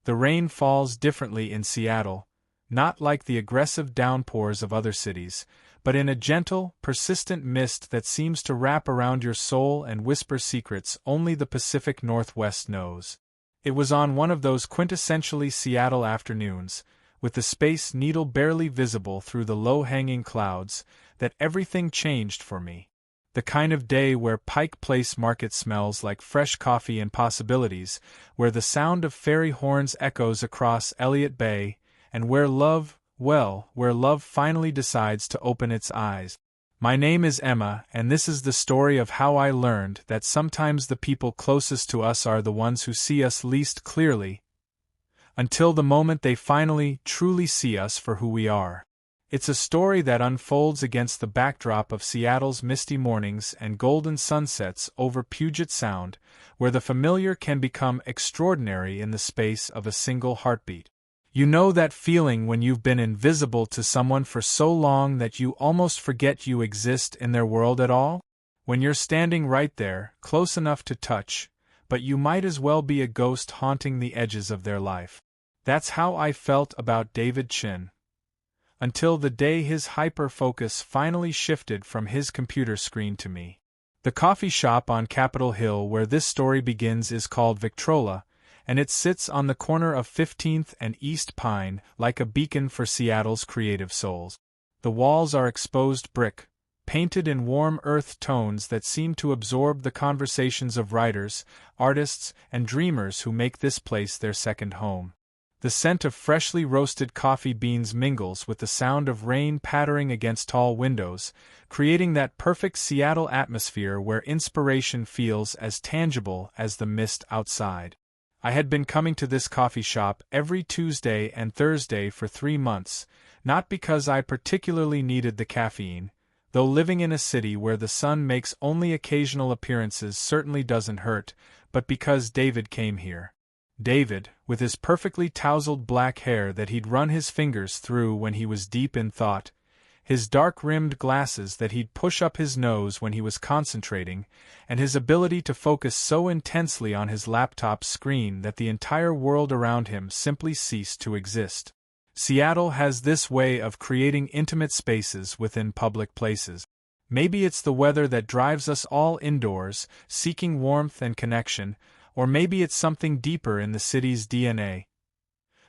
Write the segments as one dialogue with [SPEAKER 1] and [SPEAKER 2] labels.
[SPEAKER 1] The rain falls differently in Seattle, not like the aggressive downpours of other cities, but in a gentle, persistent mist that seems to wrap around your soul and whisper secrets only the Pacific Northwest knows. It was on one of those quintessentially Seattle afternoons, with the Space Needle barely visible through the low-hanging clouds, that everything changed for me. The kind of day where Pike Place Market smells like fresh coffee and possibilities, where the sound of ferry horns echoes across Elliott Bay, and where love finally decides to open its eyes. My name is Emma, and this is the story of how I learned that sometimes the people closest to us are the ones who see us least clearly, until the moment they finally, truly see us for who we are. It's a story that unfolds against the backdrop of Seattle's misty mornings and golden sunsets over Puget Sound, where the familiar can become extraordinary in the space of a single heartbeat. You know that feeling when you've been invisible to someone for so long that you almost forget you exist in their world at all? When you're standing right there, close enough to touch, but you might as well be a ghost haunting the edges of their life. That's how I felt about David Chin. Until the day his hyperfocus finally shifted from his computer screen to me. The coffee shop on Capitol Hill where this story begins is called Victrola, and it sits on the corner of 15th and East Pine like a beacon for Seattle's creative souls. The walls are exposed brick, painted in warm earth tones that seem to absorb the conversations of writers, artists, and dreamers who make this place their second home. The scent of freshly roasted coffee beans mingles with the sound of rain pattering against tall windows, creating that perfect Seattle atmosphere where inspiration feels as tangible as the mist outside. I had been coming to this coffee shop every Tuesday and Thursday for 3 months, not because I particularly needed the caffeine, though living in a city where the sun makes only occasional appearances certainly doesn't hurt, but because David came here. David, with his perfectly tousled black hair that he'd run his fingers through when he was deep in thought, his dark-rimmed glasses that he'd push up his nose when he was concentrating, and his ability to focus so intensely on his laptop screen that the entire world around him simply ceased to exist. Seattle has this way of creating intimate spaces within public places. Maybe it's the weather that drives us all indoors, seeking warmth and connection, or maybe it's something deeper in the city's DNA.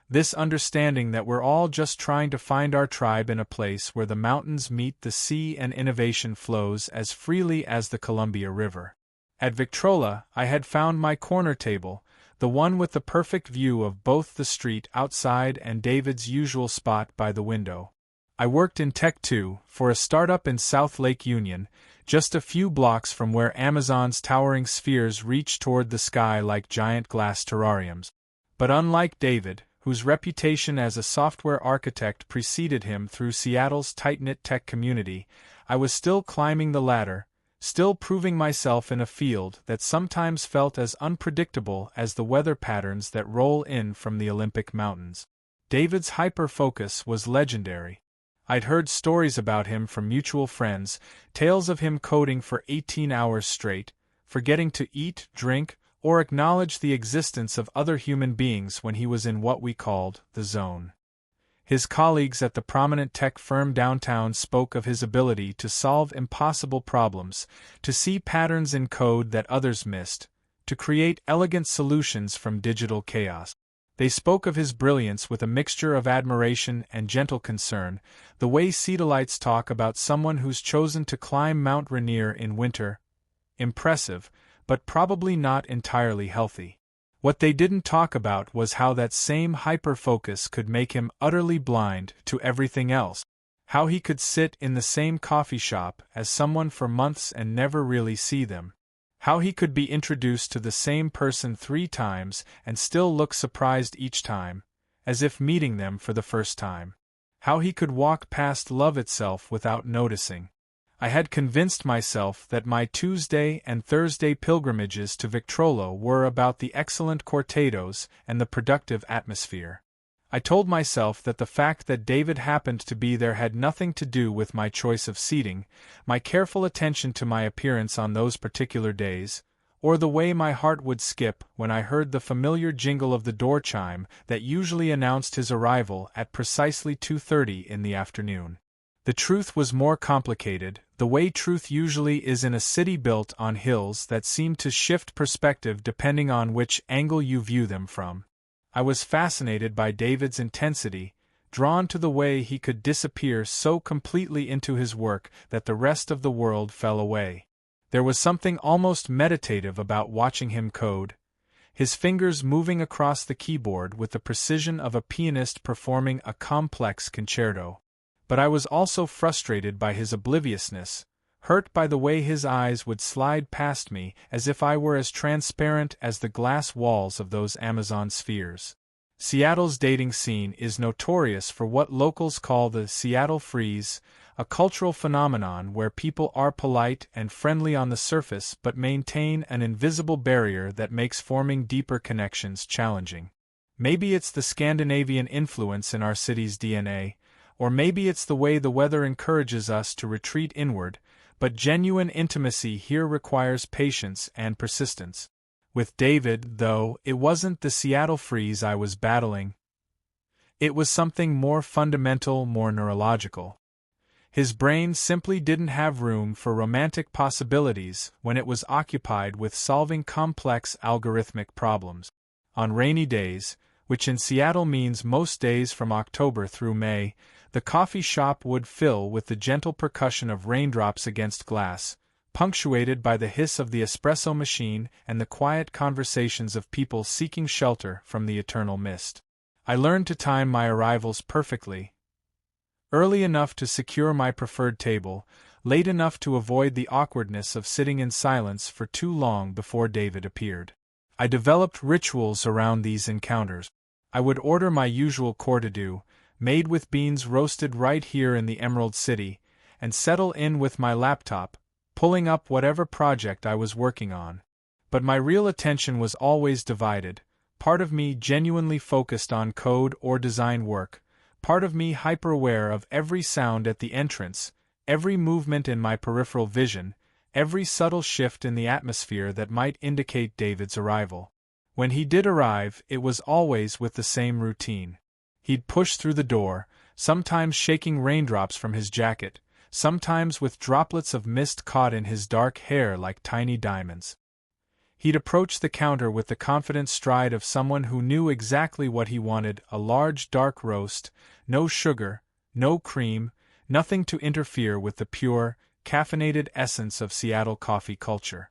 [SPEAKER 1] This understanding that we're all just trying to find our tribe in a place where the mountains meet the sea and innovation flows as freely as the Columbia River. At Victrola, I had found my corner table, the one with the perfect view of both the street outside and David's usual spot by the window. I worked in tech too, for a startup in South Lake Union, just a few blocks from where Amazon's towering spheres reach toward the sky like giant glass terrariums. But unlike David, whose reputation as a software architect preceded him through Seattle's tight-knit tech community, I was still climbing the ladder, still proving myself in a field that sometimes felt as unpredictable as the weather patterns that roll in from the Olympic Mountains. David's hyperfocus was legendary. I'd heard stories about him from mutual friends, tales of him coding for 18 hours straight, forgetting to eat, drink, or acknowledge the existence of other human beings when he was in what we called the zone. His colleagues at the prominent tech firm downtown spoke of his ability to solve impossible problems, to see patterns in code that others missed, to create elegant solutions from digital chaos. They spoke of his brilliance with a mixture of admiration and gentle concern, the way Seattleites talk about someone who's chosen to climb Mount Rainier in winter. Impressive, but probably not entirely healthy. What they didn't talk about was how that same hyperfocus could make him utterly blind to everything else. How he could sit in the same coffee shop as someone for months and never really see them. How he could be introduced to the same person 3 times and still look surprised each time, as if meeting them for the first time. How he could walk past love itself without noticing. I had convinced myself that my Tuesday and Thursday pilgrimages to Victrola were about the excellent cortados and the productive atmosphere. I told myself that the fact that David happened to be there had nothing to do with my choice of seating, my careful attention to my appearance on those particular days, or the way my heart would skip when I heard the familiar jingle of the door chime that usually announced his arrival at precisely 2:30 in the afternoon. The truth was more complicated, the way truth usually is in a city built on hills that seem to shift perspective depending on which angle you view them from. I was fascinated by David's intensity, drawn to the way he could disappear so completely into his work that the rest of the world fell away. There was something almost meditative about watching him code, his fingers moving across the keyboard with the precision of a pianist performing a complex concerto. But I was also frustrated by his obliviousness, hurt by the way his eyes would slide past me as if I were as transparent as the glass walls of those Amazon spheres. Seattle's dating scene is notorious for what locals call the Seattle freeze, a cultural phenomenon where people are polite and friendly on the surface but maintain an invisible barrier that makes forming deeper connections challenging. Maybe it's the Scandinavian influence in our city's DNA, or maybe it's the way the weather encourages us to retreat inward, but genuine intimacy here requires patience and persistence. With David, though, it wasn't the Seattle freeze I was battling. It was something more fundamental, more neurological. His brain simply didn't have room for romantic possibilities when it was occupied with solving complex algorithmic problems. On rainy days, which in Seattle means most days from October through May, the coffee shop would fill with the gentle percussion of raindrops against glass, punctuated by the hiss of the espresso machine and the quiet conversations of people seeking shelter from the eternal mist. I learned to time my arrivals perfectly. Early enough to secure my preferred table, late enough to avoid the awkwardness of sitting in silence for too long before David appeared. I developed rituals around these encounters. I would order my usual courtesy, made with beans roasted right here in the Emerald City, and settle in with my laptop, pulling up whatever project I was working on. But my real attention was always divided, part of me genuinely focused on code or design work, part of me hyper-aware of every sound at the entrance, every movement in my peripheral vision, every subtle shift in the atmosphere that might indicate David's arrival. When he did arrive, it was always with the same routine. He'd push through the door, sometimes shaking raindrops from his jacket, sometimes with droplets of mist caught in his dark hair like tiny diamonds. He'd approach the counter with the confident stride of someone who knew exactly what he wanted: a large dark roast, no sugar, no cream, nothing to interfere with the pure, caffeinated essence of Seattle coffee culture.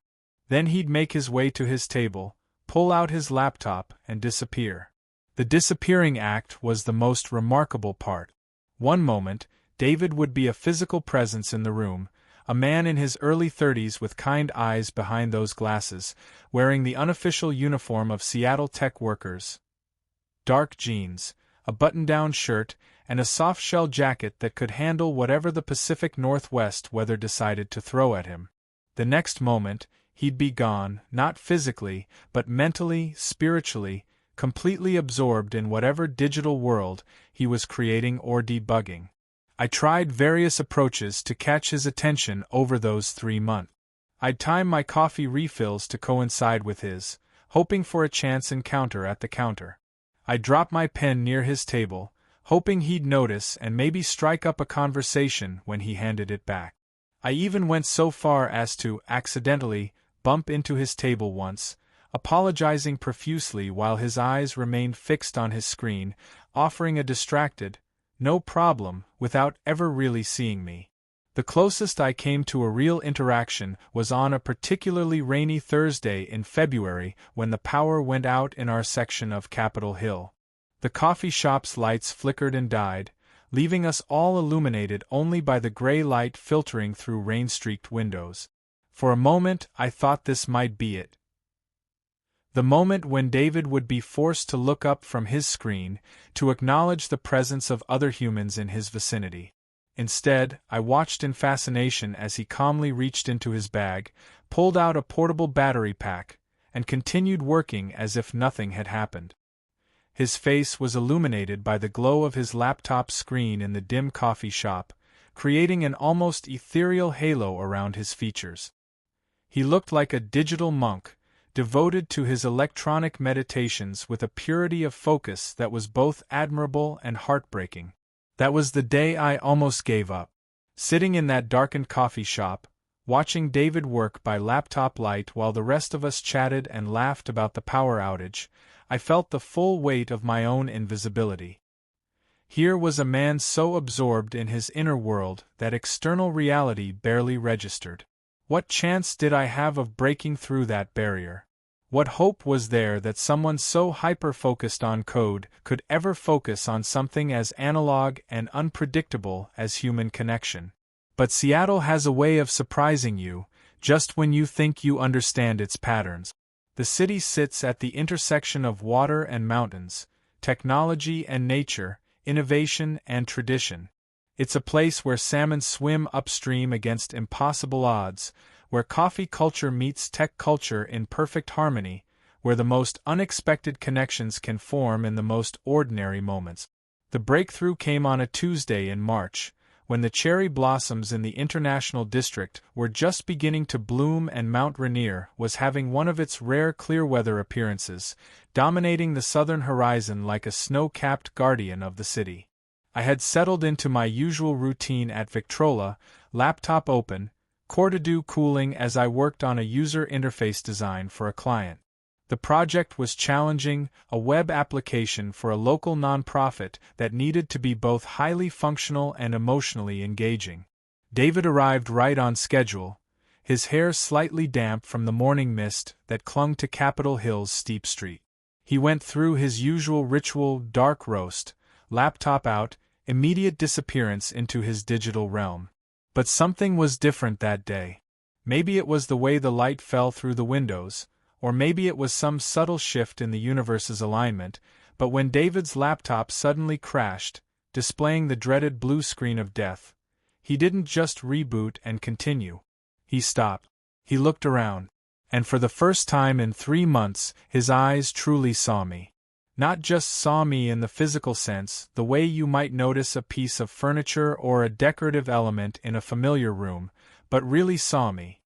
[SPEAKER 1] Then he'd make his way to his table, pull out his laptop, and disappear. The disappearing act was the most remarkable part. One moment, David would be a physical presence in the room, a man in his early 30s with kind eyes behind those glasses, wearing the unofficial uniform of Seattle tech workers. Dark jeans, a button-down shirt, and a soft-shell jacket that could handle whatever the Pacific Northwest weather decided to throw at him. The next moment, he'd be gone, not physically, but mentally, spiritually, completely absorbed in whatever digital world he was creating or debugging. I tried various approaches to catch his attention over those 3 months. I'd time my coffee refills to coincide with his, hoping for a chance encounter at the counter. I'd drop my pen near his table, hoping he'd notice and maybe strike up a conversation when he handed it back. I even went so far as to accidentally bump into his table once, apologizing profusely while his eyes remained fixed on his screen, offering a distracted, "No problem," without ever really seeing me. The closest I came to a real interaction was on a particularly rainy Thursday in February when the power went out in our section of Capitol Hill. The coffee shop's lights flickered and died, leaving us all illuminated only by the gray light filtering through rain-streaked windows. For a moment I thought this might be it. The moment when David would be forced to look up from his screen to acknowledge the presence of other humans in his vicinity. Instead, I watched in fascination as he calmly reached into his bag, pulled out a portable battery pack, and continued working as if nothing had happened. His face was illuminated by the glow of his laptop screen in the dim coffee shop, creating an almost ethereal halo around his features. He looked like a digital monk, devoted to his electronic meditations with a purity of focus that was both admirable and heartbreaking. That was the day I almost gave up. Sitting in that darkened coffee shop, watching David work by laptop light while the rest of us chatted and laughed about the power outage, I felt the full weight of my own invisibility. Here was a man so absorbed in his inner world that external reality barely registered. What chance did I have of breaking through that barrier? What hope was there that someone so hyper-focused on code could ever focus on something as analog and unpredictable as human connection? But Seattle has a way of surprising you, just when you think you understand its patterns. The city sits at the intersection of water and mountains, technology and nature, innovation and tradition. It's a place where salmon swim upstream against impossible odds, where coffee culture meets tech culture in perfect harmony, where the most unexpected connections can form in the most ordinary moments. The breakthrough came on a Tuesday in March, when the cherry blossoms in the International District were just beginning to bloom and Mount Rainier was having one of its rare clear weather appearances, dominating the southern horizon like a snow-capped guardian of the city. I had settled into my usual routine at Victrola, laptop open, Core-to-do cooling as I worked on a user interface design for a client. The project was challenging, a web application for a local nonprofit that needed to be both highly functional and emotionally engaging. David arrived right on schedule, his hair slightly damp from the morning mist that clung to Capitol Hill's steep street. He went through his usual ritual dark roast, laptop out, immediate disappearance into his digital realm. But something was different that day. Maybe it was the way the light fell through the windows, or maybe it was some subtle shift in the universe's alignment, but when David's laptop suddenly crashed, displaying the dreaded blue screen of death, he didn't just reboot and continue. He stopped. He looked around. And for the first time in 3 months, his eyes truly saw me. Not just saw me in the physical sense, the way you might notice a piece of furniture or a decorative element in a familiar room, but really saw me.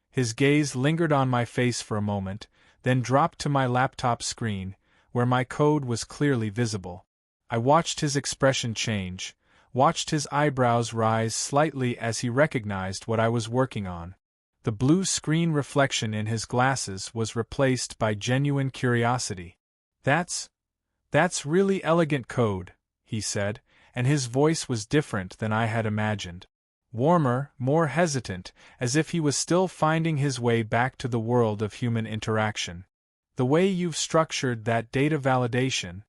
[SPEAKER 1] His gaze lingered on my face for a moment, then dropped to my laptop screen, where my code was clearly visible. I watched his expression change, watched his eyebrows rise slightly as he recognized what I was working on. The blue screen reflection in his glasses was replaced by genuine curiosity. That's really elegant code, he said, and his voice was different than I had imagined. Warmer, more hesitant, as if he was still finding his way back to the world of human interaction. The way you've structured that data validation,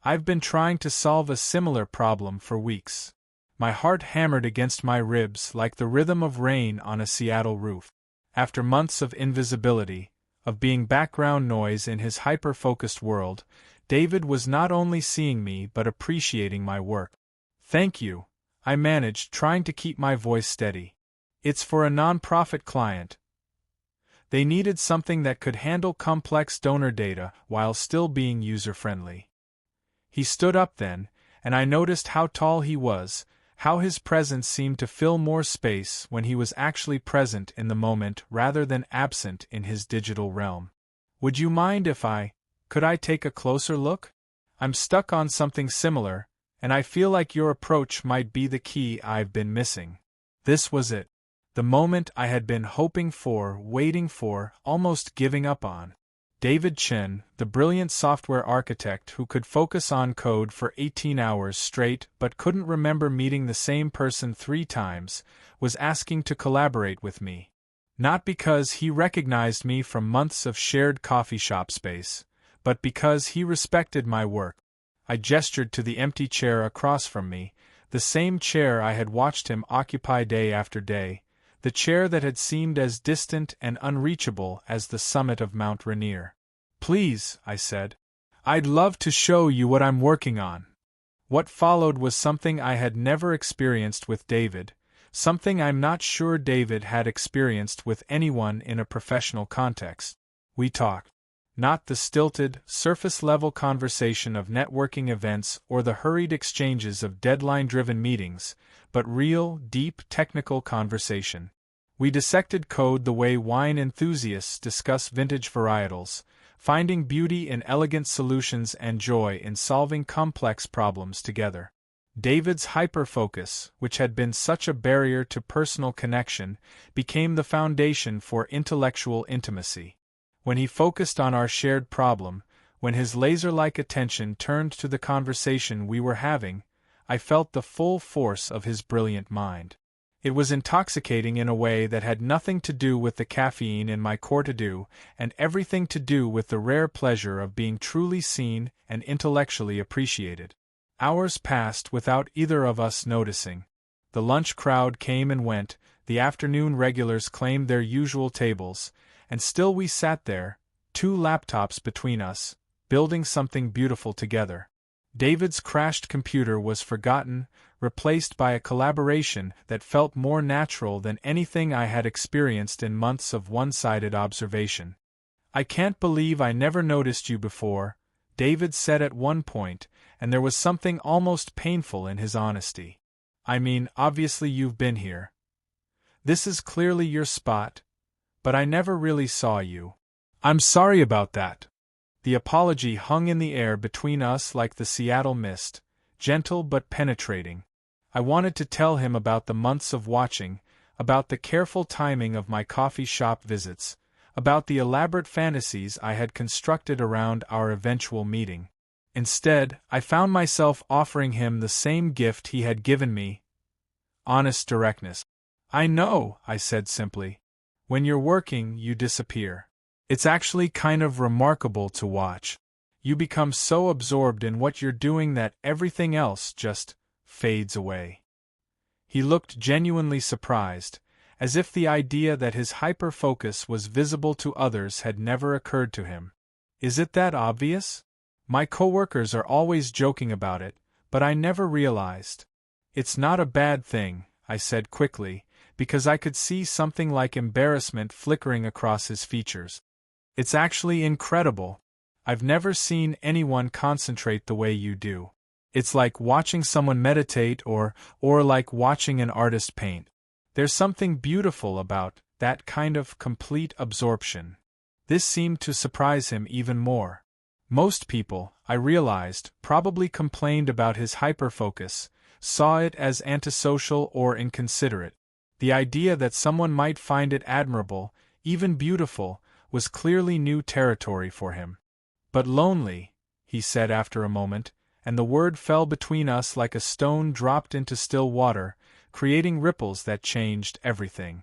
[SPEAKER 1] I've been trying to solve a similar problem for weeks. My heart hammered against my ribs like the rhythm of rain on a Seattle roof. After months of invisibility, of being background noise in his hyper-focused world, David was not only seeing me but appreciating my work. "Thank you," I managed, trying to keep my voice steady. "It's for a nonprofit client. They needed something that could handle complex donor data while still being user-friendly." He stood up then, and I noticed how tall he was, how his presence seemed to fill more space when he was actually present in the moment rather than absent in his digital realm. "Would you mind if could I take a closer look? I'm stuck on something similar, and I feel like your approach might be the key I've been missing." This was it. The moment I had been hoping for, waiting for, almost giving up on. David Chen, the brilliant software architect who could focus on code for 18 hours straight but couldn't remember meeting the same person 3 times, was asking to collaborate with me. Not because he recognized me from months of shared coffee shop space, but because he respected my work. I gestured to the empty chair across from me, the same chair I had watched him occupy day after day, the chair that had seemed as distant and unreachable as the summit of Mount Rainier. "Please," I said. "I'd love to show you what I'm working on." What followed was something I had never experienced with David, something I'm not sure David had experienced with anyone in a professional context. We talked. Not the stilted, surface-level conversation of networking events or the hurried exchanges of deadline-driven meetings, but real, deep technical conversation. We dissected code the way wine enthusiasts discuss vintage varietals, finding beauty in elegant solutions and joy in solving complex problems together. David's hyperfocus, which had been such a barrier to personal connection, became the foundation for intellectual intimacy. When he focused on our shared problem, when his laser-like attention turned to the conversation we were having, I felt the full force of his brilliant mind. It was intoxicating in a way that had nothing to do with the caffeine in my courte-à-deux and everything to do with the rare pleasure of being truly seen and intellectually appreciated. Hours passed without either of us noticing. The lunch crowd came and went, the afternoon regulars claimed their usual tables, and still we sat there, 2 laptops between us, building something beautiful together. David's crashed computer was forgotten, replaced by a collaboration that felt more natural than anything I had experienced in months of one-sided observation. "I can't believe I never noticed you before," David said at one point, and there was something almost painful in his honesty. "I mean, obviously you've been here. This is clearly your spot, but I never really saw you." "I'm sorry about that." The apology hung in the air between us like the Seattle mist, gentle but penetrating. I wanted to tell him about the months of watching, about the careful timing of my coffee shop visits, about the elaborate fantasies I had constructed around our eventual meeting. Instead, I found myself offering him the same gift he had given me: honest directness. "I know," I said simply. "When you're working, you disappear. It's actually kind of remarkable to watch. You become so absorbed in what you're doing that everything else just fades away." He looked genuinely surprised, as if the idea that his hyperfocus was visible to others had never occurred to him. "Is it that obvious? My coworkers are always joking about it, but I never realized." "It's not a bad thing," I said quickly, because I could see something like embarrassment flickering across his features. "It's actually incredible. I've never seen anyone concentrate the way you do. It's like watching someone meditate or like watching an artist paint. There's something beautiful about that kind of complete absorption." This seemed to surprise him even more. Most people, I realized, probably complained about his hyperfocus, saw it as antisocial or inconsiderate. The idea that someone might find it admirable, even beautiful, was clearly new territory for him. "But lonely," he said after a moment, and the word fell between us like a stone dropped into still water, creating ripples that changed everything.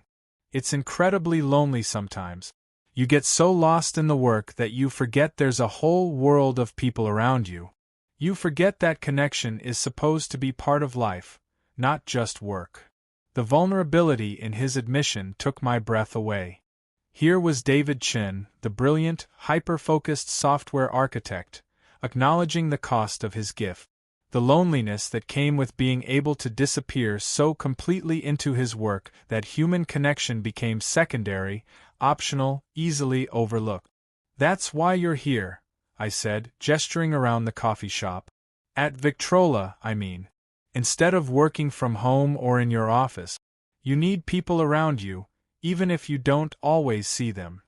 [SPEAKER 1] "It's incredibly lonely sometimes. You get so lost in the work that you forget there's a whole world of people around you. You forget that connection is supposed to be part of life, not just work." The vulnerability in his admission took my breath away. Here was David Chen, the brilliant, hyper-focused software architect, acknowledging the cost of his gift. The loneliness that came with being able to disappear so completely into his work that human connection became secondary, optional, easily overlooked. "That's why you're here," I said, gesturing around the coffee shop. "At Victrola, I mean. Instead of working from home or in your office. You need people around you, even if you don't always see them."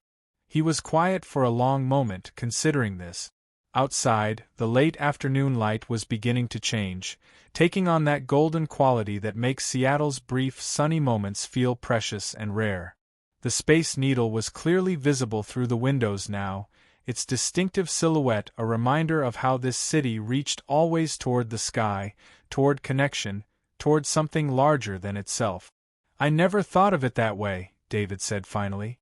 [SPEAKER 1] He was quiet for a long moment, considering this. Outside, the late afternoon light was beginning to change, taking on that golden quality that makes Seattle's brief, sunny moments feel precious and rare. The Space Needle was clearly visible through the windows now, its distinctive silhouette a reminder of how this city reached always toward the sky, toward connection, toward something larger than itself. "I never thought of it that way," David said finally.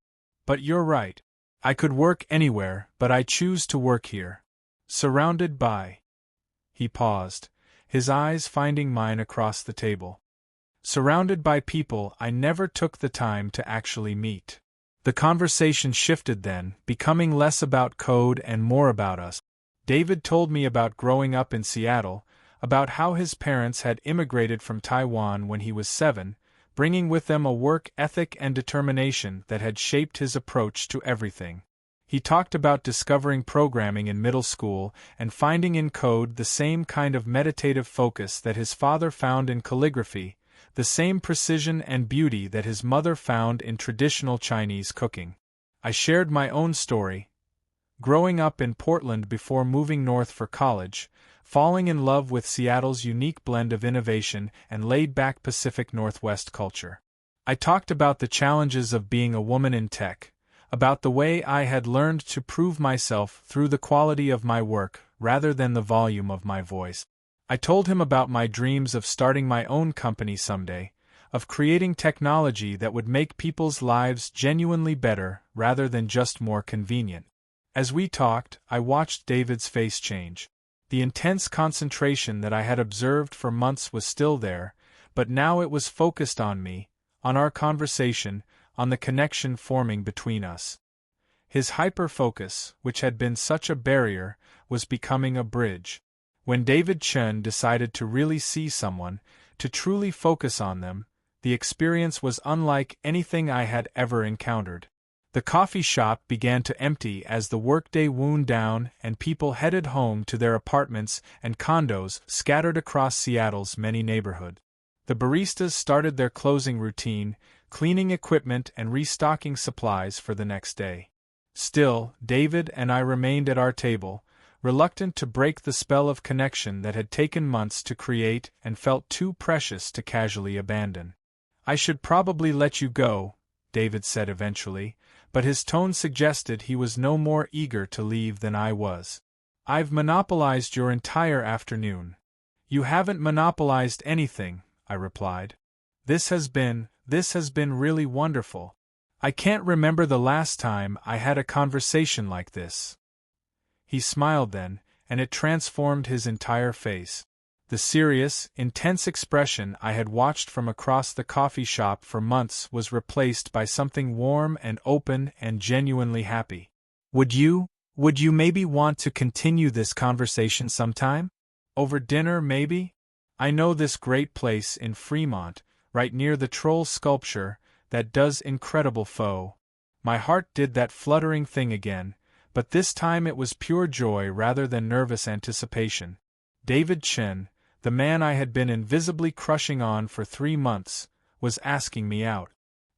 [SPEAKER 1] "But you're right. I could work anywhere, but I choose to work here. Surrounded by..." He paused, his eyes finding mine across the table. "Surrounded by people I never took the time to actually meet." The conversation shifted then, becoming less about code and more about us. David told me about growing up in Seattle, about how his parents had immigrated from Taiwan when he was 7, bringing with them a work ethic and determination that had shaped his approach to everything. He talked about discovering programming in middle school and finding in code the same kind of meditative focus that his father found in calligraphy, the same precision and beauty that his mother found in traditional Chinese cooking. I shared my own story, growing up in Portland before moving north for college, falling in love with Seattle's unique blend of innovation and laid-back Pacific Northwest culture. I talked about the challenges of being a woman in tech, about the way I had learned to prove myself through the quality of my work rather than the volume of my voice. I told him about my dreams of starting my own company someday, of creating technology that would make people's lives genuinely better rather than just more convenient. As we talked, I watched David's face change. The intense concentration that I had observed for months was still there, but now it was focused on me, on our conversation, on the connection forming between us. His hyperfocus, which had been such a barrier, was becoming a bridge. When David Chen decided to really see someone, to truly focus on them, the experience was unlike anything I had ever encountered. The coffee shop began to empty as the workday wound down and people headed home to their apartments and condos scattered across Seattle's many neighborhoods. The baristas started their closing routine, cleaning equipment and restocking supplies for the next day. Still, David and I remained at our table, reluctant to break the spell of connection that had taken months to create and felt too precious to casually abandon. "I should probably let you go," David said eventually, but his tone suggested he was no more eager to leave than I was. "I've monopolized your entire afternoon." "You haven't monopolized anything," I replied. This has been really wonderful. I can't remember the last time I had a conversation like this." He smiled then, and it transformed his entire face. The serious, intense expression I had watched from across the coffee shop for months was replaced by something warm and open and genuinely happy. Would you maybe want to continue this conversation sometime? Over dinner, maybe? I know this great place in Fremont, right near the troll sculpture, that does incredible pho. My heart did that fluttering thing again, but this time it was pure joy rather than nervous anticipation. David Chen, the man I had been invisibly crushing on for 3 months, was asking me out.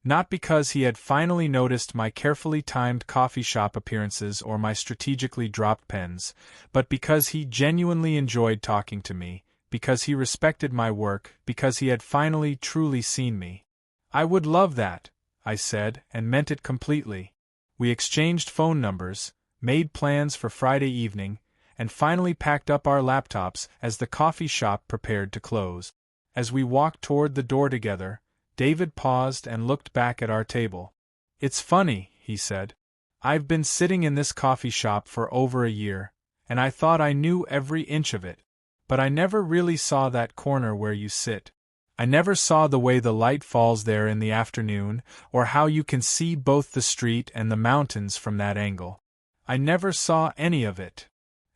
[SPEAKER 1] Not because he had finally noticed my carefully timed coffee shop appearances or my strategically dropped pens, but because he genuinely enjoyed talking to me, because he respected my work, because he had finally truly seen me. "I would love that," I said, and meant it completely. We exchanged phone numbers, made plans for Friday evening, and finally packed up our laptops as the coffee shop prepared to close. As we walked toward the door together, David paused and looked back at our table. "It's funny," he said. "I've been sitting in this coffee shop for over a year, and I thought I knew every inch of it. But I never really saw that corner where you sit. I never saw the way the light falls there in the afternoon, or how you can see both the street and the mountains from that angle. I never saw any of it.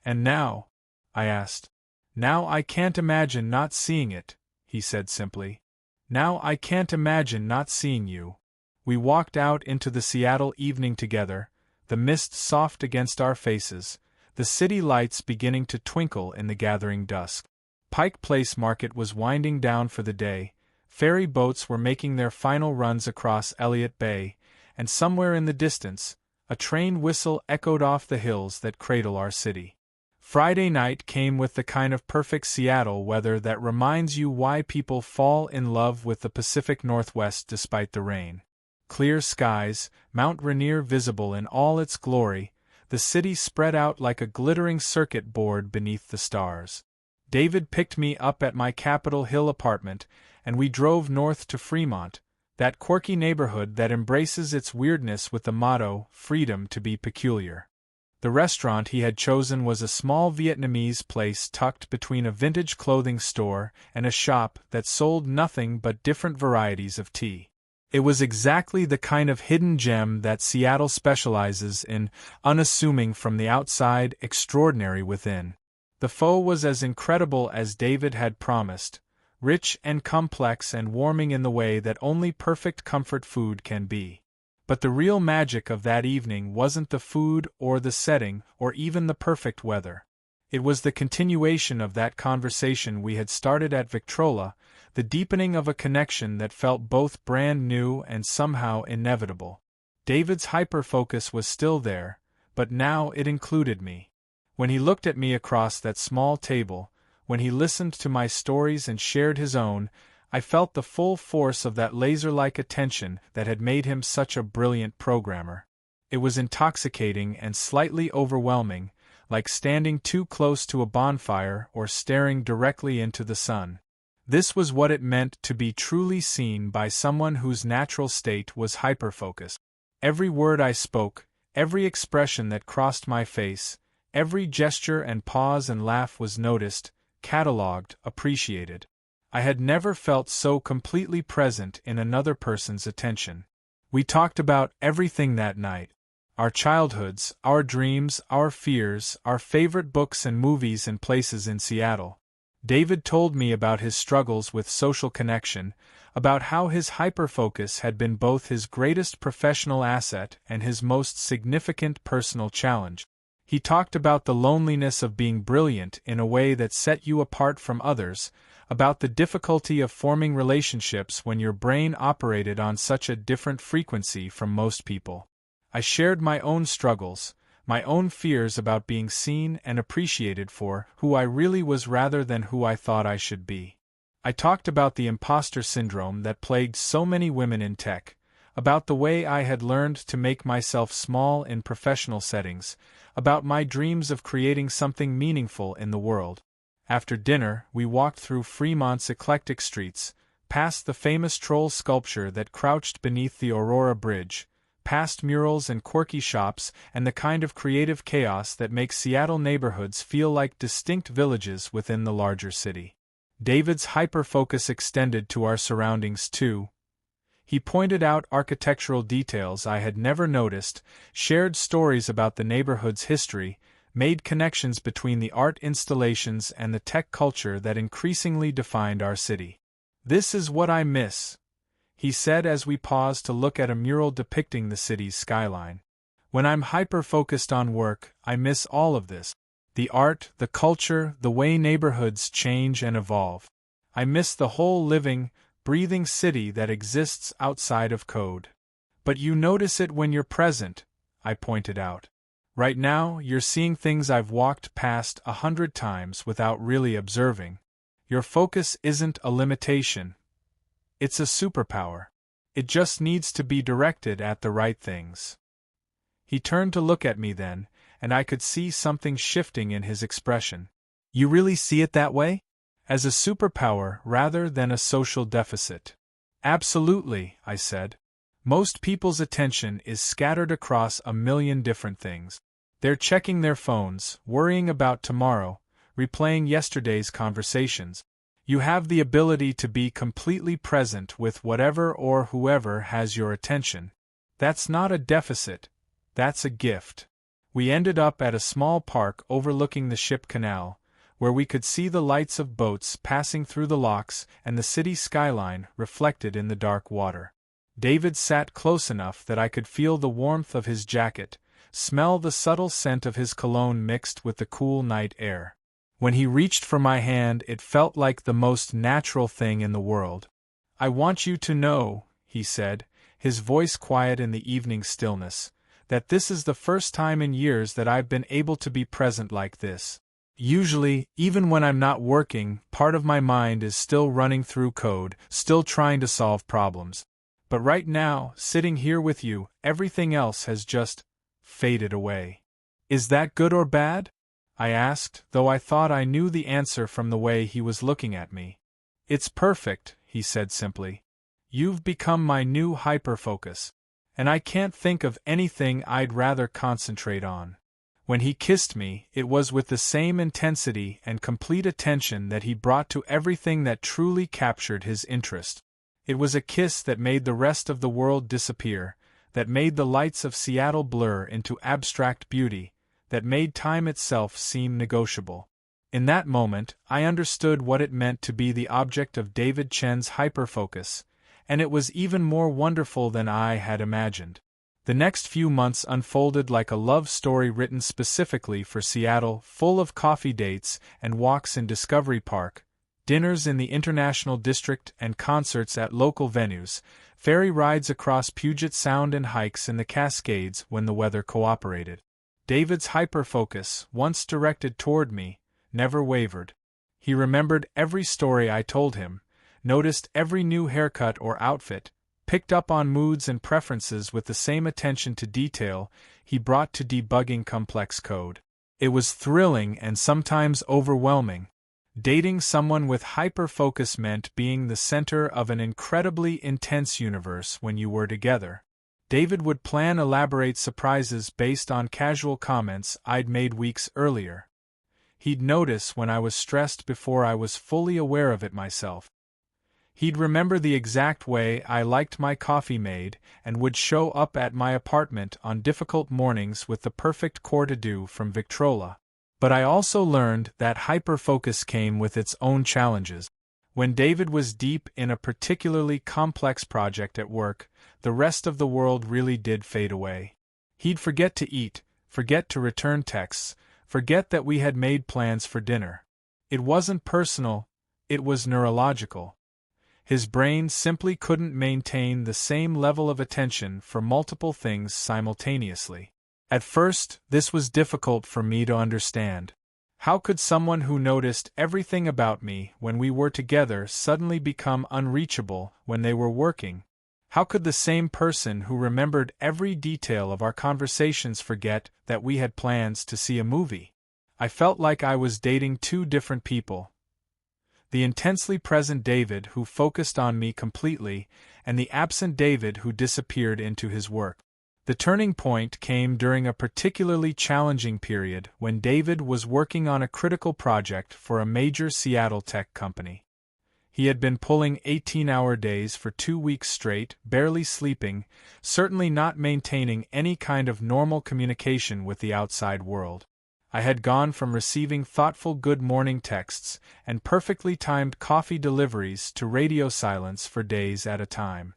[SPEAKER 1] And now?" I asked. "Now I can't imagine not seeing it," he said simply. "Now I can't imagine not seeing you." We walked out into the Seattle evening together, the mist soft against our faces, the city lights beginning to twinkle in the gathering dusk. Pike Place Market was winding down for the day, ferry boats were making their final runs across Elliott Bay, and somewhere in the distance, a train whistle echoed off the hills that cradle our city. Friday night came with the kind of perfect Seattle weather that reminds you why people fall in love with the Pacific Northwest despite the rain. Clear skies, Mount Rainier visible in all its glory, the city spread out like a glittering circuit board beneath the stars. David picked me up at my Capitol Hill apartment, and we drove north to Fremont, that quirky neighborhood that embraces its weirdness with the motto, "Freedom to be peculiar." The restaurant he had chosen was a small Vietnamese place tucked between a vintage clothing store and a shop that sold nothing but different varieties of tea. It was exactly the kind of hidden gem that Seattle specializes in, unassuming from the outside, extraordinary within. The pho was as incredible as David had promised, rich and complex and warming in the way that only perfect comfort food can be. But the real magic of that evening wasn't the food or the setting or even the perfect weather. It was the continuation of that conversation we had started at Victrola, the deepening of a connection that felt both brand new and somehow inevitable. David's hyperfocus was still there, but now it included me. When he looked at me across that small table, when he listened to my stories and shared his own, I felt the full force of that laser-like attention that had made him such a brilliant programmer. It was intoxicating and slightly overwhelming, like standing too close to a bonfire or staring directly into the sun. This was what it meant to be truly seen by someone whose natural state was hyperfocus. Every word I spoke, every expression that crossed my face, every gesture and pause and laugh was noticed, catalogued, appreciated. I had never felt so completely present in another person's attention. We talked about everything that night. Our childhoods, our dreams, our fears, our favorite books and movies and places in Seattle. David told me about his struggles with social connection, about how his hyperfocus had been both his greatest professional asset and his most significant personal challenge. He talked about the loneliness of being brilliant in a way that set you apart from others, about the difficulty of forming relationships when your brain operated on such a different frequency from most people. I shared my own struggles, my own fears about being seen and appreciated for who I really was rather than who I thought I should be. I talked about the imposter syndrome that plagued so many women in tech, about the way I had learned to make myself small in professional settings, about my dreams of creating something meaningful in the world. After dinner, we walked through Fremont's eclectic streets, past the famous troll sculpture that crouched beneath the Aurora Bridge, past murals and quirky shops and the kind of creative chaos that makes Seattle neighborhoods feel like distinct villages within the larger city. David's hyperfocus extended to our surroundings too. He pointed out architectural details I had never noticed, shared stories about the neighborhood's history, made connections between the art installations and the tech culture that increasingly defined our city. "This is what I miss," he said as we paused to look at a mural depicting the city's skyline. "When I'm hyper-focused on work, I miss all of this. The art, the culture, the way neighborhoods change and evolve. I miss the whole living, breathing city that exists outside of code." "But you notice it when you're present," I pointed out. "Right now, you're seeing things I've walked past 100 times without really observing. Your focus isn't a limitation. It's a superpower. It just needs to be directed at the right things." He turned to look at me then, and I could see something shifting in his expression. "You really see it that way? As a superpower rather than a social deficit?" "Absolutely," I said. "Most people's attention is scattered across a million different things. They're checking their phones, worrying about tomorrow, replaying yesterday's conversations. You have the ability to be completely present with whatever or whoever has your attention. That's not a deficit, that's a gift." We ended up at a small park overlooking the Ship Canal, where we could see the lights of boats passing through the locks and the city skyline reflected in the dark water. David sat close enough that I could feel the warmth of his jacket, smell the subtle scent of his cologne mixed with the cool night air. When he reached for my hand, it felt like the most natural thing in the world. "I want you to know," he said, his voice quiet in the evening stillness, "that this is the first time in years that I've been able to be present like this. Usually, even when I'm not working, part of my mind is still running through code, still trying to solve problems. But right now, sitting here with you, everything else has just faded away." "Is that good or bad?" I asked, though I thought I knew the answer from the way he was looking at me. "It's perfect," he said simply. "You've become my new hyperfocus, and I can't think of anything I'd rather concentrate on." When he kissed me, it was with the same intensity and complete attention that he brought to everything that truly captured his interest. It was a kiss that made the rest of the world disappear, that made the lights of Seattle blur into abstract beauty, that made time itself seem negotiable. In that moment, I understood what it meant to be the object of David Chen's hyperfocus, and it was even more wonderful than I had imagined. The next few months unfolded like a love story written specifically for Seattle, full of coffee dates and walks in Discovery Park, dinners in the International District and concerts at local venues, ferry rides across Puget Sound and hikes in the Cascades when the weather cooperated. David's hyperfocus, once directed toward me, never wavered. He remembered every story I told him, noticed every new haircut or outfit, picked up on moods and preferences with the same attention to detail he brought to debugging complex code. It was thrilling and sometimes overwhelming. Dating someone with hyperfocus meant being the center of an incredibly intense universe when you were together. David would plan elaborate surprises based on casual comments I'd made weeks earlier. He'd notice when I was stressed before I was fully aware of it myself. He'd remember the exact way I liked my coffee made and would show up at my apartment on difficult mornings with the perfect courte-à-deux from Victrola. But I also learned that hyperfocus came with its own challenges. When David was deep in a particularly complex project at work, the rest of the world really did fade away. He'd forget to eat, forget to return texts, forget that we had made plans for dinner. It wasn't personal, it was neurological. His brain simply couldn't maintain the same level of attention for multiple things simultaneously. At first, this was difficult for me to understand. How could someone who noticed everything about me when we were together suddenly become unreachable when they were working? How could the same person who remembered every detail of our conversations forget that we had plans to see a movie? I felt like I was dating two different people. The intensely present David who focused on me completely, and the absent David who disappeared into his work. The turning point came during a particularly challenging period when David was working on a critical project for a major Seattle tech company. He had been pulling 18-hour days for 2 weeks straight, barely sleeping, certainly not maintaining any kind of normal communication with the outside world. I had gone from receiving thoughtful good morning texts and perfectly timed coffee deliveries to radio silence for days at a time.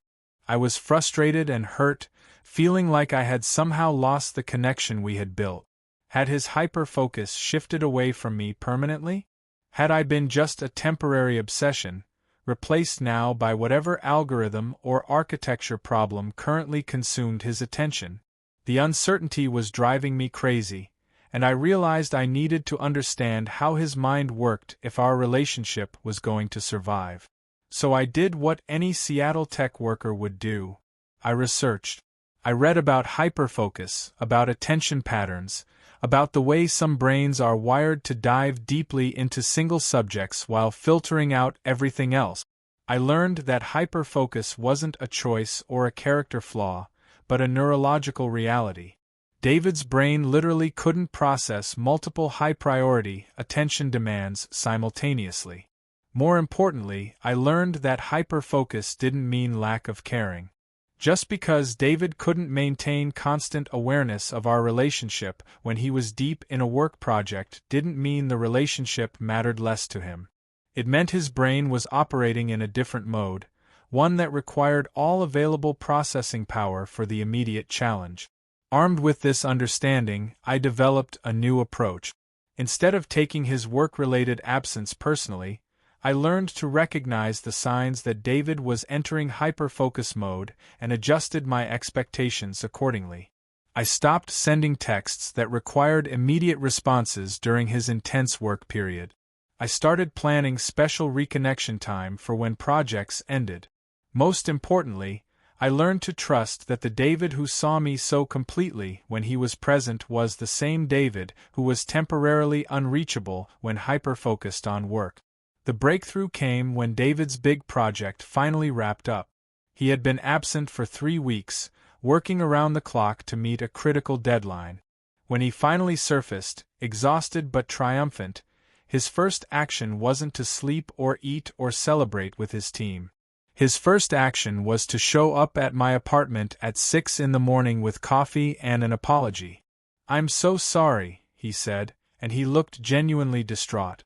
[SPEAKER 1] I was frustrated and hurt, feeling like I had somehow lost the connection we had built. Had his hyperfocus shifted away from me permanently? Had I been just a temporary obsession, replaced now by whatever algorithm or architecture problem currently consumed his attention? The uncertainty was driving me crazy, and I realized I needed to understand how his mind worked if our relationship was going to survive. So I did what any Seattle tech worker would do. I researched. I read about hyperfocus, about attention patterns, about the way some brains are wired to dive deeply into single subjects while filtering out everything else. I learned that hyperfocus wasn't a choice or a character flaw, but a neurological reality. David's brain literally couldn't process multiple high-priority attention demands simultaneously. More importantly, I learned that hyperfocus didn't mean lack of caring. Just because David couldn't maintain constant awareness of our relationship when he was deep in a work project didn't mean the relationship mattered less to him. It meant his brain was operating in a different mode, one that required all available processing power for the immediate challenge. Armed with this understanding, I developed a new approach. Instead of taking his work-related absence personally, I learned to recognize the signs that David was entering hyperfocus mode and adjusted my expectations accordingly. I stopped sending texts that required immediate responses during his intense work period. I started planning special reconnection time for when projects ended. Most importantly, I learned to trust that the David who saw me so completely when he was present was the same David who was temporarily unreachable when hyperfocused on work. The breakthrough came when David's big project finally wrapped up. He had been absent for 3 weeks, working around the clock to meet a critical deadline. When he finally surfaced, exhausted but triumphant, his first action wasn't to sleep or eat or celebrate with his team. His first action was to show up at my apartment at 6 in the morning with coffee and an apology. "I'm so sorry," he said, and he looked genuinely distraught.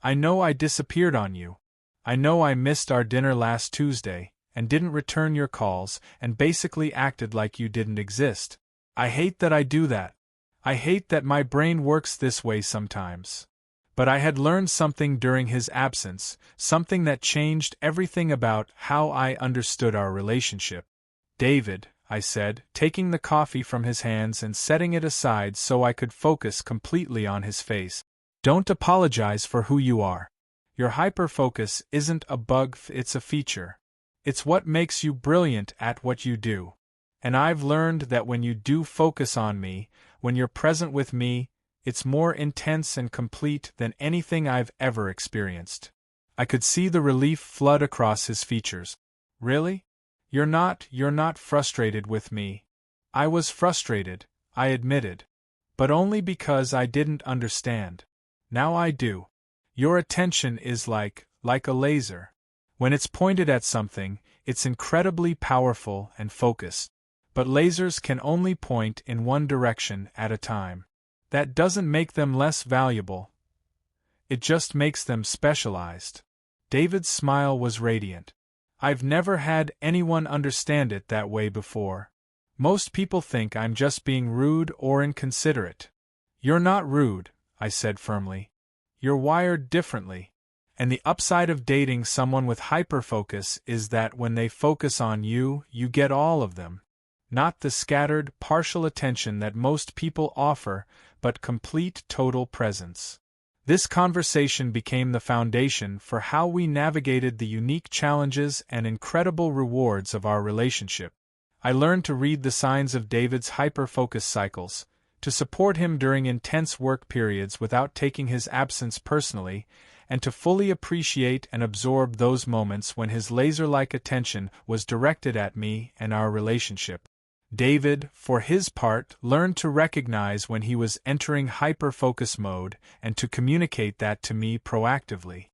[SPEAKER 1] "I know I disappeared on you. I know I missed our dinner last Tuesday, and didn't return your calls, and basically acted like you didn't exist. I hate that I do that. I hate that my brain works this way sometimes. But I had learned something during his absence, something that changed everything about how I understood our relationship. David, I said, taking the coffee from his hands and setting it aside so I could focus completely on his face. Don't apologize for who you are. Your hyperfocus isn't a bug, it's a feature. It's what makes you brilliant at what you do. And I've learned that when you do focus on me, when you're present with me, it's more intense and complete than anything I've ever experienced. I could see the relief flood across his features. Really? You're not frustrated with me. I was frustrated, I admitted. But only because I didn't understand. Now I do. Your attention is like a laser. When it's pointed at something, it's incredibly powerful and focused. But lasers can only point in one direction at a time. That doesn't make them less valuable. It just makes them specialized. David's smile was radiant. I've never had anyone understand it that way before. Most people think I'm just being rude or inconsiderate. You're not rude, I said firmly. You're wired differently. And the upside of dating someone with hyperfocus is that when they focus on you, you get all of them. Not the scattered, partial attention that most people offer, but complete, total presence. This conversation became the foundation for how we navigated the unique challenges and incredible rewards of our relationship. I learned to read the signs of David's hyperfocus cycles, to support him during intense work periods without taking his absence personally, and to fully appreciate and absorb those moments when his laser-like attention was directed at me and our relationship. David, for his part, learned to recognize when he was entering hyperfocus mode and to communicate that to me proactively.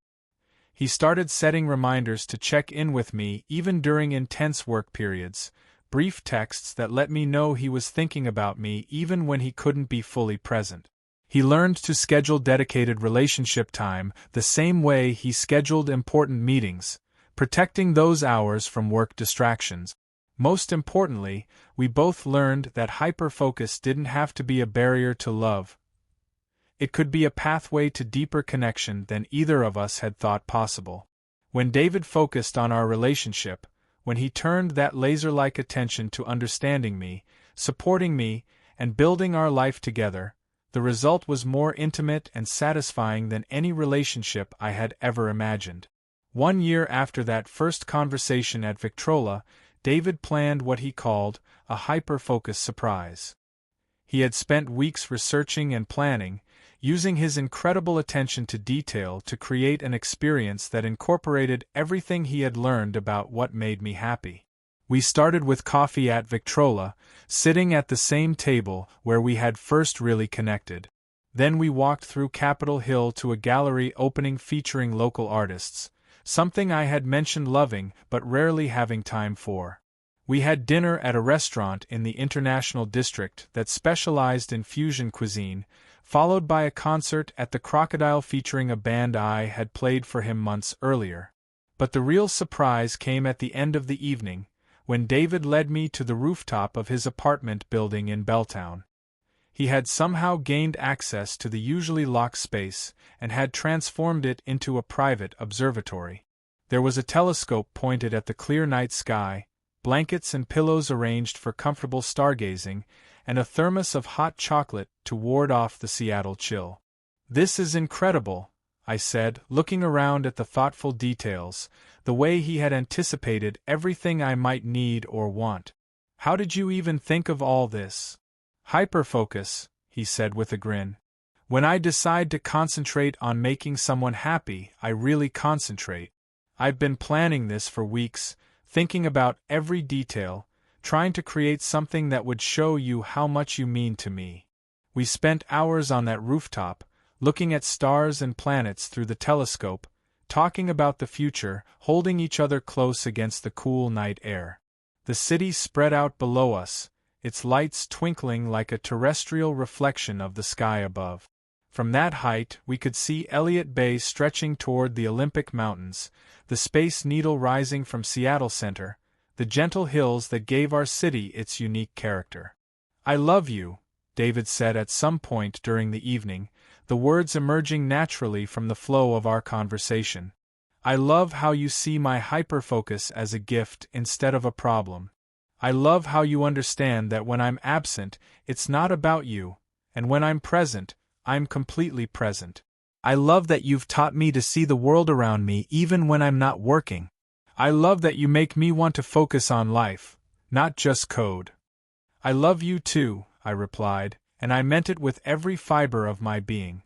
[SPEAKER 1] He started setting reminders to check in with me even during intense work periods, brief texts that let me know he was thinking about me even when he couldn't be fully present. He learned to schedule dedicated relationship time the same way he scheduled important meetings, protecting those hours from work distractions. Most importantly, we both learned that hyperfocus didn't have to be a barrier to love. It could be a pathway to deeper connection than either of us had thought possible. When David focused on our relationship, when he turned that laser-like attention to understanding me, supporting me, and building our life together, the result was more intimate and satisfying than any relationship I had ever imagined. 1 year after that first conversation at Victrola, David planned what he called a hyperfocus surprise. He had spent weeks researching and planning, using his incredible attention to detail to create an experience that incorporated everything he had learned about what made me happy. We started with coffee at Victrola, sitting at the same table where we had first really connected. Then we walked through Capitol Hill to a gallery opening featuring local artists, something I had mentioned loving but rarely having time for. We had dinner at a restaurant in the International District that specialized in fusion cuisine, followed by a concert at the Crocodile featuring a band I had played for him months earlier. But the real surprise came at the end of the evening, when David led me to the rooftop of his apartment building in Belltown. He had somehow gained access to the usually locked space and had transformed it into a private observatory. There was a telescope pointed at the clear night sky, blankets and pillows arranged for comfortable stargazing, and a thermos of hot chocolate to ward off the Seattle chill. "This is incredible," I said, looking around at the thoughtful details, the way he had anticipated everything I might need or want. "How did you even think of all this?" "Hyperfocus," he said with a grin. "When I decide to concentrate on making someone happy, I really concentrate. I've been planning this for weeks, thinking about every detail, trying to create something that would show you how much you mean to me." We spent hours on that rooftop, looking at stars and planets through the telescope, talking about the future, holding each other close against the cool night air. The city spread out below us, its lights twinkling like a terrestrial reflection of the sky above. From that height, we could see Elliott Bay stretching toward the Olympic Mountains, the Space Needle rising from Seattle Center, the gentle hills that gave our city its unique character. "I love you," David said at some point during the evening, the words emerging naturally from the flow of our conversation. "I love how you see my hyperfocus as a gift instead of a problem. I love how you understand that when I'm absent, it's not about you, and when I'm present, I'm completely present. I love that you've taught me to see the world around me even when I'm not working. I love that you make me want to focus on life, not just code." "I love you too," I replied, and I meant it with every fiber of my being.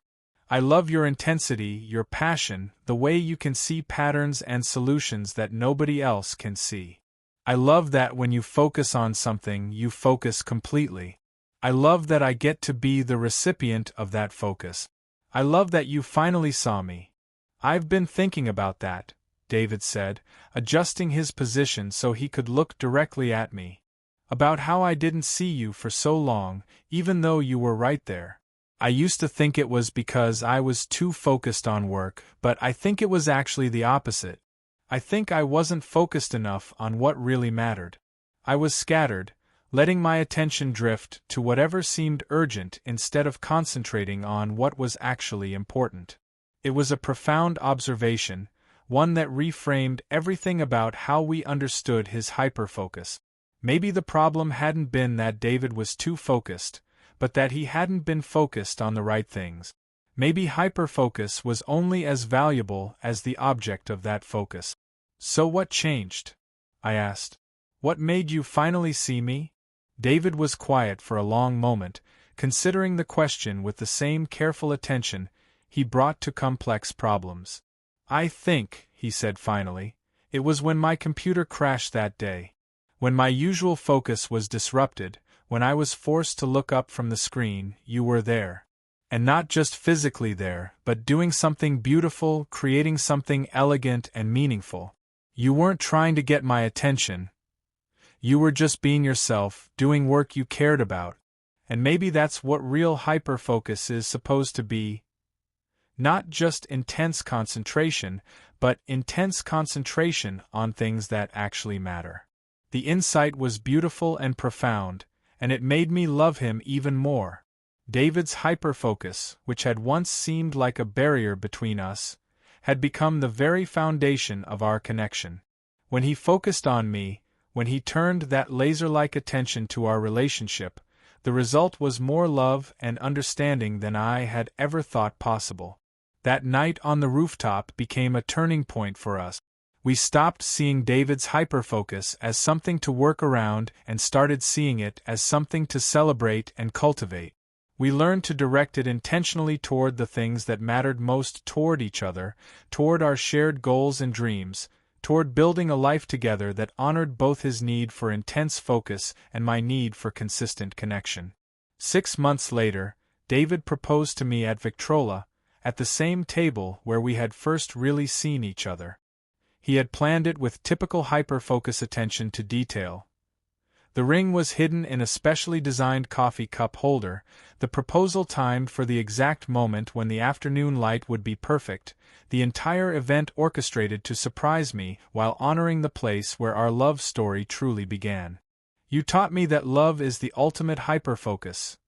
[SPEAKER 1] "I love your intensity, your passion, the way you can see patterns and solutions that nobody else can see. I love that when you focus on something, you focus completely. I love that I get to be the recipient of that focus. I love that you finally saw me." "I've been thinking about that," David said, adjusting his position so he could look directly at me. "About how I didn't see you for so long, even though you were right there. I used to think it was because I was too focused on work, but I think it was actually the opposite. I think I wasn't focused enough on what really mattered. I was scattered, letting my attention drift to whatever seemed urgent instead of concentrating on what was actually important." It was a profound observation, one that reframed everything about how we understood his hyperfocus. Maybe the problem hadn't been that David was too focused, but that he hadn't been focused on the right things. Maybe hyperfocus was only as valuable as the object of that focus. "So what changed?" I asked. "What made you finally see me?" David was quiet for a long moment, considering the question with the same careful attention he brought to complex problems. "I think," he said finally, "it was when my computer crashed that day. When my usual focus was disrupted, when I was forced to look up from the screen, you were there. And not just physically there, but doing something beautiful, creating something elegant and meaningful. You weren't trying to get my attention. You were just being yourself, doing work you cared about. And maybe that's what real hyperfocus is supposed to be. Not just intense concentration, but intense concentration on things that actually matter." The insight was beautiful and profound, and it made me love him even more. David's hyperfocus, which had once seemed like a barrier between us, had become the very foundation of our connection. When he focused on me, when he turned that laser-like attention to our relationship, the result was more love and understanding than I had ever thought possible. That night on the rooftop became a turning point for us. We stopped seeing David's hyperfocus as something to work around and started seeing it as something to celebrate and cultivate. We learned to direct it intentionally toward the things that mattered most toward each other, toward our shared goals and dreams, toward building a life together that honored both his need for intense focus and my need for consistent connection. 6 months later, David proposed to me at Victrola, at the same table where we had first really seen each other. He had planned it with typical hyperfocus attention to detail. The ring was hidden in a specially designed coffee cup holder, the proposal timed for the exact moment when the afternoon light would be perfect, the entire event orchestrated to surprise me while honoring the place where our love story truly began. "You taught me that love is the ultimate hyperfocus,"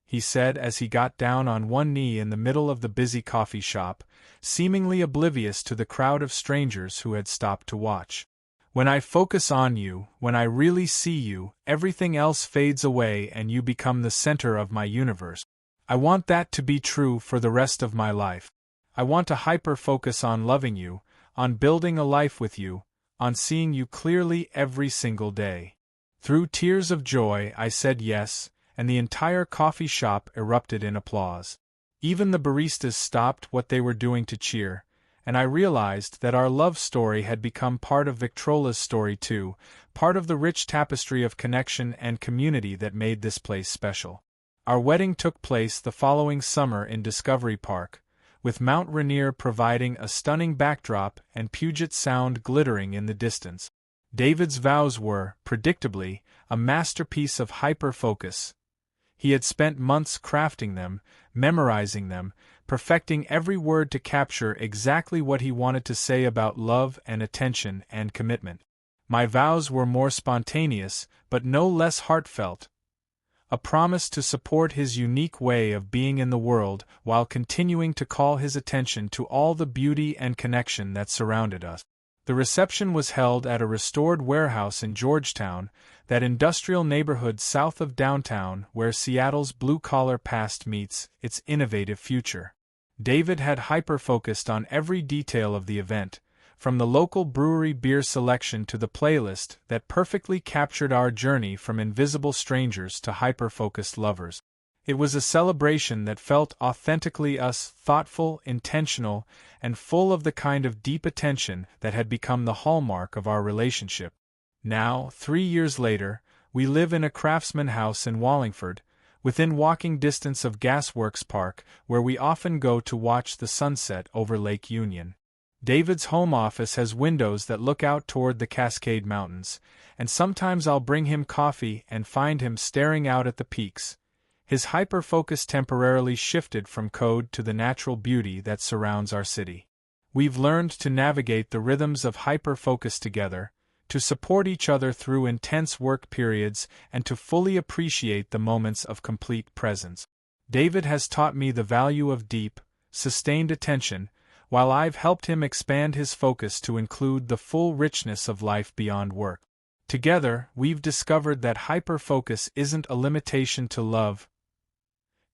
[SPEAKER 1] he said as he got down on one knee in the middle of the busy coffee shop, seemingly oblivious to the crowd of strangers who had stopped to watch. "When I focus on you, when I really see you, everything else fades away and you become the center of my universe. I want that to be true for the rest of my life. I want to hyper-focus on loving you, on building a life with you, on seeing you clearly every single day." Through tears of joy, I said yes, and the entire coffee shop erupted in applause. Even the baristas stopped what they were doing to cheer, and I realized that our love story had become part of Victrola's story too, part of the rich tapestry of connection and community that made this place special. Our wedding took place the following summer in Discovery Park, with Mount Rainier providing a stunning backdrop and Puget Sound glittering in the distance. David's vows were, predictably, a masterpiece of hyper-focus. He had spent months crafting them, memorizing them, perfecting every word to capture exactly what he wanted to say about love and attention and commitment. My vows were more spontaneous, but no less heartfelt. A promise to support his unique way of being in the world while continuing to call his attention to all the beauty and connection that surrounded us. The reception was held at a restored warehouse in Georgetown, that industrial neighborhood south of downtown where Seattle's blue-collar past meets its innovative future. David had hyper-focused on every detail of the event, from the local brewery beer selection to the playlist that perfectly captured our journey from invisible strangers to hyper-focused lovers. It was a celebration that felt authentically us, thoughtful, intentional, and full of the kind of deep attention that had become the hallmark of our relationship. Now, 3 years later, we live in a craftsman house in Wallingford, within walking distance of Gasworks Park, where we often go to watch the sunset over Lake Union. David's home office has windows that look out toward the Cascade Mountains, and sometimes I'll bring him coffee and find him staring out at the peaks. His hyper-focus temporarily shifted from code to the natural beauty that surrounds our city. We've learned to navigate the rhythms of hyper-focus together, to support each other through intense work periods, and to fully appreciate the moments of complete presence. David has taught me the value of deep, sustained attention, while I've helped him expand his focus to include the full richness of life beyond work. Together, we've discovered that hyper-focus isn't a limitation to love.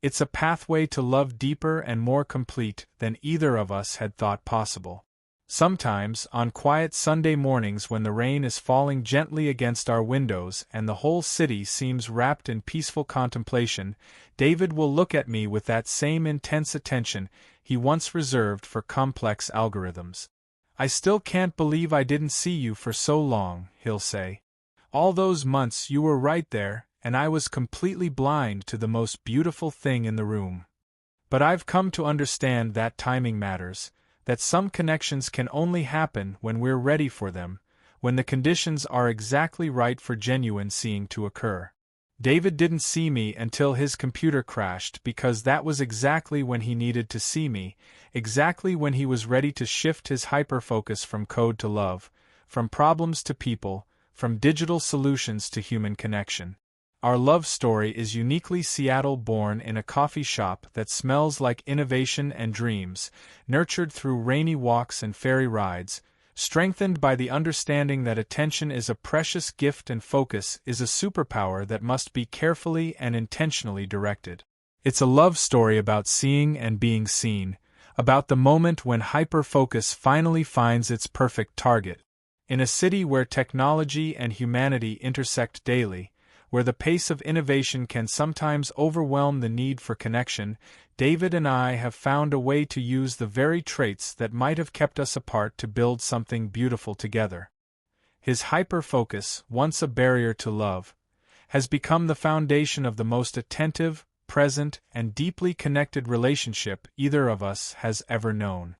[SPEAKER 1] It's a pathway to love deeper and more complete than either of us had thought possible. Sometimes, on quiet Sunday mornings when the rain is falling gently against our windows and the whole city seems wrapped in peaceful contemplation, David will look at me with that same intense attention he once reserved for complex algorithms. "I still can't believe I didn't see you for so long," he'll say. "All those months you were right there, and I was completely blind to the most beautiful thing in the room." But I've come to understand that timing matters, that some connections can only happen when we're ready for them, when the conditions are exactly right for genuine seeing to occur. David didn't see me until his computer crashed because that was exactly when he needed to see me, exactly when he was ready to shift his hyperfocus from code to love, from problems to people, from digital solutions to human connection. Our love story is uniquely Seattle-born in a coffee shop that smells like innovation and dreams, nurtured through rainy walks and ferry rides, strengthened by the understanding that attention is a precious gift and focus is a superpower that must be carefully and intentionally directed. It's a love story about seeing and being seen, about the moment when hyper-focus finally finds its perfect target. In a city where technology and humanity intersect daily, where the pace of innovation can sometimes overwhelm the need for connection, David and I have found a way to use the very traits that might have kept us apart to build something beautiful together. His hyper-focus, once a barrier to love, has become the foundation of the most attentive, present, and deeply connected relationship either of us has ever known.